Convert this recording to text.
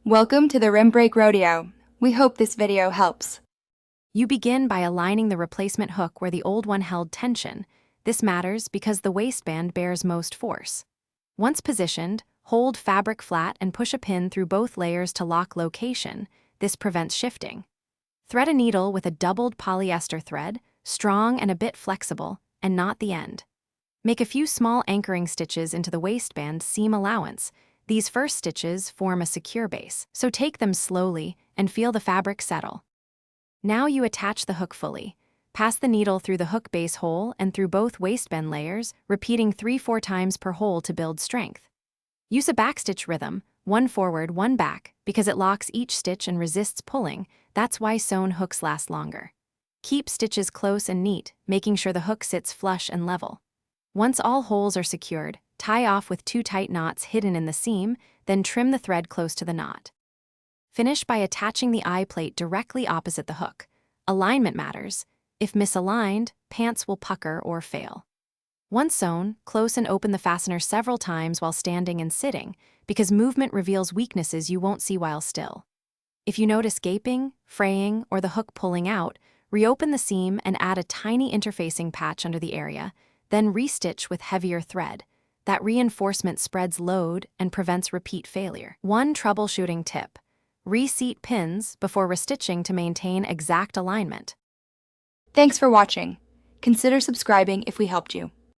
Welcome to the Rim Break Rodeo. We hope this video helps. You begin by aligning the replacement hook where the old one held tension. This matters because the waistband bears most force. Once positioned, hold fabric flat and push a pin through both layers to lock location. This prevents shifting. Thread a needle with a doubled polyester thread, strong and a bit flexible, and knot the end. Make a few small anchoring stitches into the waistband seam allowance. These first stitches form a secure base, so take them slowly and feel the fabric settle. Now you attach the hook fully. Pass the needle through the hook base hole and through both waistband layers, repeating 3-4 times per hole to build strength. Use a backstitch rhythm, one forward, one back, because it locks each stitch and resists pulling. That's why sewn hooks last longer. Keep stitches close and neat, making sure the hook sits flush and level. Once all holes are secured, tie off with 2 tight knots hidden in the seam, then trim the thread close to the knot. Finish by attaching the eye plate directly opposite the hook. Alignment matters. If misaligned, pants will pucker or fail. Once sewn, close and open the fastener several times while standing and sitting, because movement reveals weaknesses you won't see while still. If you notice gaping, fraying, or the hook pulling out, reopen the seam and add a tiny interfacing patch under the area, then restitch with heavier thread. That reinforcement spreads load and prevents repeat failure. One troubleshooting tip: reseat pins before restitching to maintain exact alignment. Thanks for watching. Consider subscribing if we helped you.